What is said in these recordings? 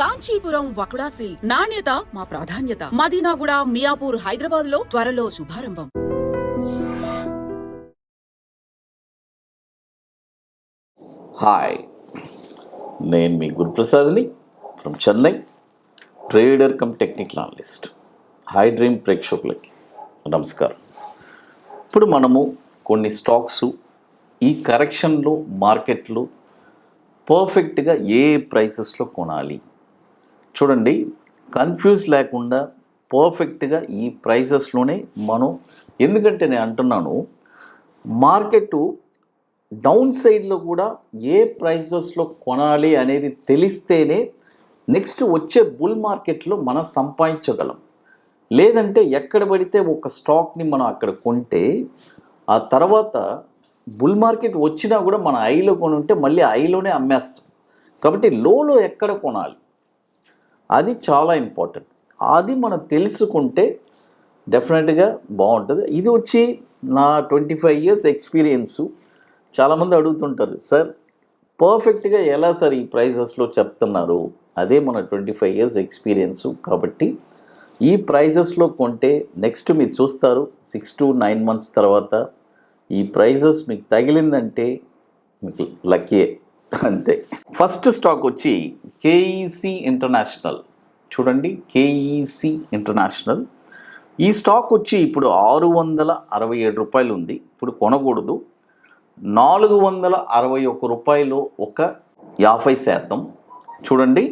Kanchipuram వకుడా silks నాణ్యత మా ప్రాధాన్యత. మదీనాగూడ, మియాపూర్, హైదరాబాద్ లో త్వరలో శుభారంభం. హాయ్, నేను మీ గురుప్రసాద్ని from Chennai, trader cum technical analyst. Hi dream ప్రేక్షకులకి నమస్కారం. ఇప్పుడు మనము కొన్ని స్టాక్స్ ఈ కరెక్షన్లో మార్కెట్లు పర్ఫెక్ట్గా ఏ ప్రైసెస్లో కొనాలి చూడండి. కన్ఫ్యూజ్ లేకుండా పర్ఫెక్ట్గా ఈ ప్రైసెస్లోనే మనం, ఎందుకంటే నేను అంటున్నాను మార్కెట్ డౌన్ సైడ్లో కూడా ఏ ప్రైసెస్లో కొనాలి అనేది తెలిస్తేనే నెక్స్ట్ వచ్చే బుల్ మార్కెట్లో మనం సంపాదించగలం. లేదంటే ఎక్కడ పడితే ఒక స్టాక్ని మనం అక్కడ కొంటే ఆ తర్వాత బుల్ మార్కెట్ వచ్చినా కూడా మన ఐలో కొని ఉంటే మళ్ళీ ఐలోనే అమ్మేస్తాం. కాబట్టి లోలో ఎక్కడ కొనాలి అది చాలా ఇంపార్టెంట్. అది మనం తెలుసుకుంటే డెఫినెట్గా బాగుంటుంది. ఇది వచ్చి నా 25 years ఎక్స్పీరియన్సు. చాలామంది అడుగుతుంటారు, సార్ పర్ఫెక్ట్గా ఎలా సార్ ఈ ప్రైజెస్లో చెప్తున్నారు? అదే మన 25 years ఎక్స్పీరియన్సు. కాబట్టి ఈ ప్రైజెస్లో కొంటే నెక్స్ట్ మీరు చూస్తారు 6 to 9 months తర్వాత ఈ ప్రైజెస్ మీకు తగిలిందంటే మీకు లక్కీయే, అంతే. ఫస్ట్ స్టాక్ వచ్చి కేఈసి ఇంటర్నేషనల్. చూడండి, కేఈసి ఇంటర్నేషనల్ ఈ స్టాక్ వచ్చి ఇప్పుడు 667 రూపాయలు ఉంది. ఇప్పుడు కొనకూడదు. 461 రూపాయలు ఒక 50%. చూడండి,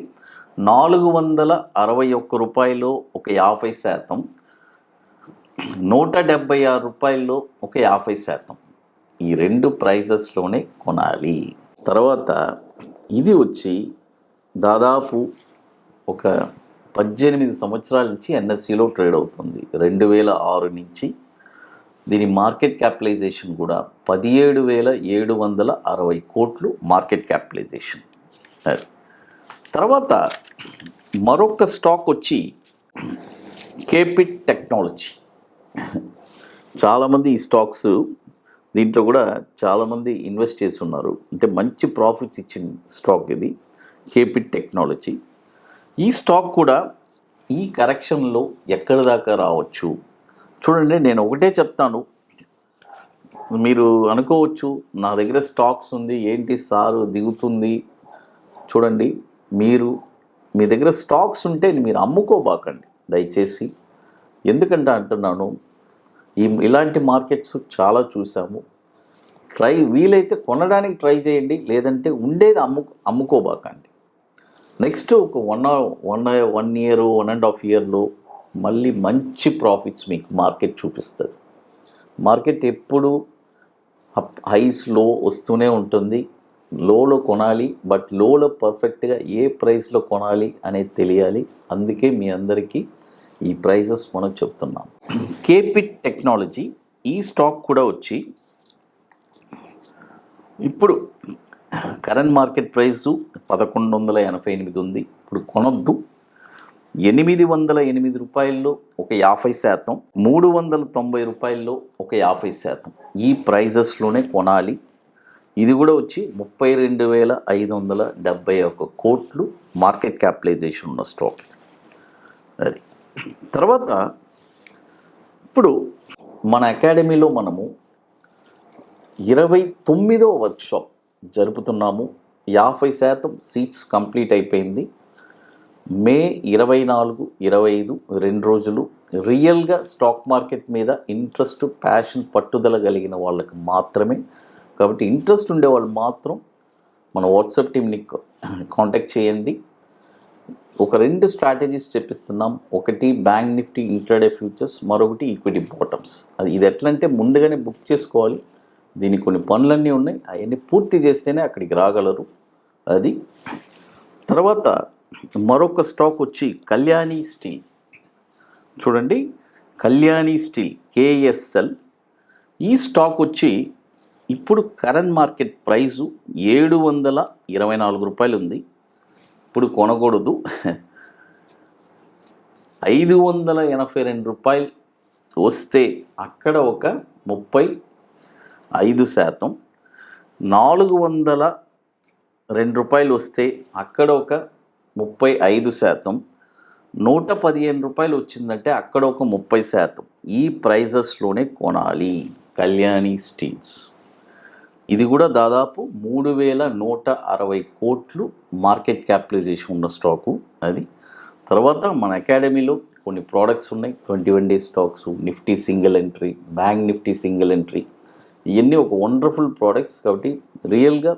461 రూపాయలు ఒక 50%, 176 రూపాయల్లో ఒక 50%. ఈ రెండు ప్రైజెస్లోనే కొనాలి. తర్వాత ఇది వచ్చి దాదాపు ఒక 18 సంవత్సరాల నుంచి ఎన్ఎస్సిలో ట్రేడ్ అవుతుంది. 2006 నుంచి దీని మార్కెట్ క్యాపిటలైజేషన్ కూడా 17,760 కోట్లు మార్కెట్ క్యాపిటలైజేషన్. తర్వాత మరొక స్టాక్ వచ్చి కేపిట్ టెక్నాలజీ. చాలామంది ఈ స్టాక్స్ దీంట్లో కూడా చాలామంది ఇన్వెస్ట్ చేస్తున్నారు. అంటే మంచి ప్రాఫిట్స్ ఇచ్చిన స్టాక్ ఇది, కేపిట్ టెక్నాలజీ. ఈ స్టాక్ కూడా ఈ కరెక్షన్లో ఎక్కడి దాకా రావచ్చు చూడండి. నేను ఒకటే చెప్తాను, మీరు అనుకోవచ్చు నా దగ్గర స్టాక్స్ ఉంది ఏంటి సారు దిగుతుంది. చూడండి, మీ దగ్గర స్టాక్స్ ఉంటే మీరు అమ్ముకోబాకండి దయచేసి. ఎందుకంటే అంటున్నాను, ఇలాంటి మార్కెట్స్ చాలా చూసాము. వీలైతే కొనడానికి ట్రై చేయండి, లేదంటే ఉండేది అమ్ముకోబాకండి. నెక్స్ట్ ఒక 1 year 1.5 yearలో మళ్ళీ మంచి ప్రాఫిట్స్ మీకు మార్కెట్ చూపిస్తుంది. మార్కెట్ ఎప్పుడు హైస్లో వస్తూనే ఉంటుంది. లోలో కొనాలి, బట్ లోలో పర్ఫెక్ట్గా ఏ ప్రైస్లో కొనాలి అనేది తెలియాలి. అందుకే మీ అందరికీ ఈ ప్రైజెస్ మనం చెప్తున్నాం. కేపిట్ టెక్నాలజీ ఈ స్టాక్ కూడా వచ్చి ఇప్పుడు కరెంట్ మార్కెట్ ప్రైసు 1188 ఉంది. ఇప్పుడు కొనొద్దు. 808 రూపాయల్లో ఒక 50%, 390 రూపాయల్లో ఒక 50%. ఈ ప్రైజెస్లోనే కొనాలి. ఇది కూడా వచ్చి 32,571 కోట్లు మార్కెట్ క్యాపిటలైజేషన్ ఉన్న స్టాక్ ఇది. అది తర్వాత ఇప్పుడు మన అకాడమీలో మనము 29వ వర్క్షాప్ జరుపుతున్నాము. 50% సీట్స్ కంప్లీట్ అయిపోయింది. మే 24, 25 2 రోజులు రియల్గా స్టాక్ మార్కెట్ మీద ఇంట్రెస్ట్, ప్యాషన్, పట్టుదల కలిగిన వాళ్ళకి మాత్రమే. కాబట్టి ఇంట్రెస్ట్ ఉండే వాళ్ళు మాత్రం మన వాట్సాప్ టీమ్ని కాంటాక్ట్ చేయండి. ఒక 2 స్ట్రాటజీస్ చెప్పిస్తున్నాం. ఒకటి బ్యాంక్ నిఫ్టీ ఇంట్రాడే ఫ్యూచర్స్, మరొకటి ఈక్విటీ బాటమ్స్. ఇది ఎట్లా అంటే ముందుగానే బుక్ చేసుకోవాలి. దీనికి కొన్ని పనులన్నీ ఉన్నాయి, అవన్నీ పూర్తి చేస్తేనే అక్కడికి రాగలరు. అది తర్వాత మరొక స్టాక్ వచ్చి కళ్యాణి స్టీల్. చూడండి, కళ్యాణి స్టీల్ కేఎస్ఎల్. ఈ స్టాక్ వచ్చి ఇప్పుడు కరెంట్ మార్కెట్ ప్రైజు 724 రూపాయలు ఉంది. ఇప్పుడు కొనకూడదు. 582 రూపాయలు వస్తే అక్కడ ఒక 35%, 402 రూపాయలు వస్తే అక్కడ ఒక 35%, 115 రూపాయలు వచ్చిందంటే అక్కడ ఒక 30%. ఈ ప్రైజెస్లోనే కొనాలి కళ్యాణి స్టీల్స్. ఇది కూడా దాదాపు 3,160 కోట్లు మార్కెట్ క్యాపిటలైజేషన్ ఉన్న స్టాకు అది. తర్వాత మన అకాడమీలో కొన్ని ప్రోడక్ట్స్ ఉన్నాయి, 21 days stocks, Nifty single entry, bank Nifty single entry, ఇవన్నీ ఒక వండర్ఫుల్ ప్రోడక్ట్స్. కాబట్టి రియల్గా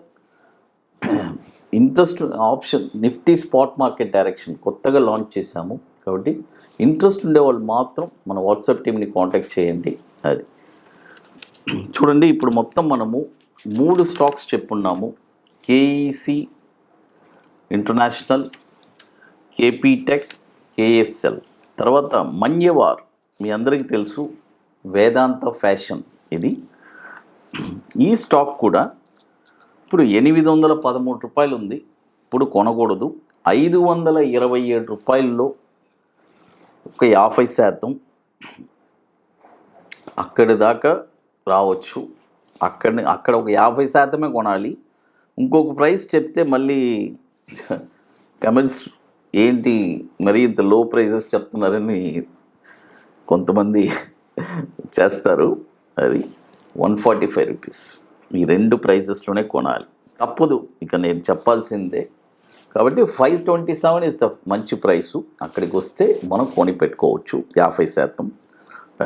interest option Nifty spot market direction కొత్తగా లాంచ్ చేశాము. కాబట్టి ఇంట్రెస్ట్ ఉండేవాళ్ళు మాత్రం మన వాట్సాప్ టీమ్ని కాంటాక్ట్ చేయండి. అది చూడండి, ఇప్పుడు మొత్తం మనము 3 స్టాక్స్ చెప్పున్నాము. KEC International, KP Tech, KSL. తర్వాత మన్యవార్ మీ అందరికీ తెలుసు, వేదాంత ఫ్యాషన్. ఇది ఈ స్టాక్ కూడా ఇప్పుడు 813 రూపాయలు ఉంది. ఇప్పుడు కొనకూడదు. 527 రూపాయల్లో ఒక 50% అక్కడి దాకా రావచ్చు. అక్కడ ఒక 50% కొనాలి. ఇంకొక ప్రైస్ చెప్తే మళ్ళీ కమెంట్స్ ఏంటి మరి ఇంత లో ప్రైజెస్ చెప్తున్నారని కొంతమంది చేస్తారు. అది 145 రూపీస్. ఈ 2 ప్రైజెస్లోనే కొనాలి, తప్పదు. ఇక నేను చెప్పాల్సిందే. కాబట్టి 527 ఇస్ ద మంచి ప్రైసు. అక్కడికి వస్తే మనం కొని పెట్టుకోవచ్చు 50%.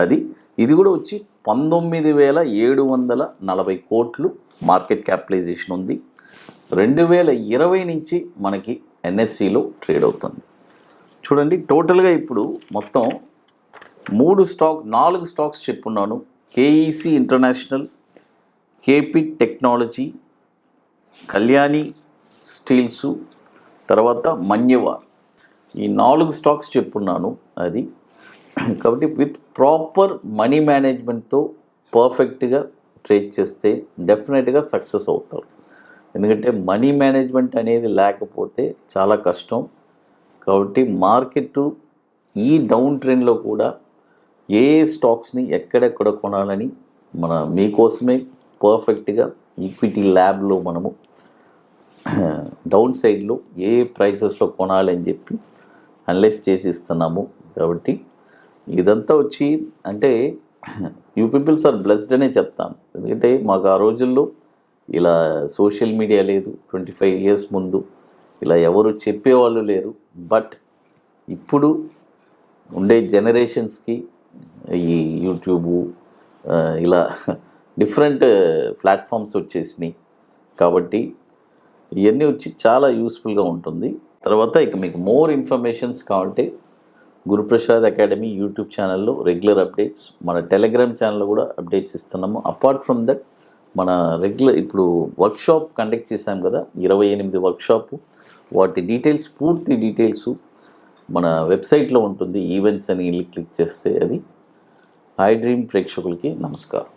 అది ఇది కూడా వచ్చి 19,740 కోట్లు మార్కెట్ క్యాపిటలైజేషన్ ఉంది. 2020 నుంచి మనకి ఎన్ఎస్సిలో ట్రేడ్ అవుతుంది. చూడండి, టోటల్గా ఇప్పుడు మొత్తం 4 స్టాక్స్ చెప్పున్నాను. KEC International, KP technology, Kalyani steels, తర్వాత మన్యవార్, ఈ 4 స్టాక్స్ చెప్పున్నాను. అది కాబట్టి విత్ ప్రాపర్ మనీ మేనేజ్మెంట్తో పర్ఫెక్ట్గా ట్రేడ్ చేస్తే డెఫినెట్గా సక్సెస్ అవుతారు. ఎందుకంటే మనీ మేనేజ్మెంట్ అనేది లేకపోతే చాలా కష్టం. కాబట్టి మార్కెట్ ఈ డౌన్ ట్రెండ్లో కూడా ఏ స్టాక్స్ని ఎక్కడెక్కడ కొనాలని మీకోసమే పర్ఫెక్ట్గా ఈక్విటీ ల్యాబ్లో మనము డౌన్ సైడ్లో ఏ ప్రైసెస్లో కొనాలని చెప్పి అనలైజ్ చేసి ఇస్తున్నాము. కాబట్టి ఇదంతా వచ్చి అంటే యూ పీపుల్స్ ఆర్ బ్లెస్డ్ అనే చెప్తాను. ఎందుకంటే మాకు ఆ రోజుల్లో ఇలా సోషల్ మీడియా లేదు. 25 ఇయర్స్ ముందు ఇలా ఎవరు చెప్పేవాళ్ళు లేరు. బట్ ఇప్పుడు ఉండే జనరేషన్స్కి ఈ యూట్యూబు ఇలా డిఫరెంట్ ప్లాట్ఫామ్స్ వచ్చేసినాయి. కాబట్టి ఇవన్నీ వచ్చి చాలా యూస్ఫుల్గా ఉంటుంది. తర్వాత ఇక మీకు మోర్ ఇన్ఫర్మేషన్స్ కావాలంటే గురుప్రసాద్ అకాడమీ యూట్యూబ్ ఛానల్లో రెగ్యులర్ అప్డేట్స్, మన టెలిగ్రామ్ ఛానల్లో కూడా అప్డేట్స్ ఇస్తున్నాము. అపార్ట్ ఫ్రమ్ దట్ మన రెగ్యులర్ ఇప్పుడు వర్క్షాప్ కండక్ట్ చేశాం కదా, 28 వర్క్షాపు, వాటి డీటెయిల్స్ పూర్తి డీటెయిల్స్ మన వెబ్సైట్లో ఉంటుంది. ఈవెంట్స్ అని క్లిక్ చేస్తే అది. హై డ్రీమ్ ప్రేక్షకులకి నమస్కారం.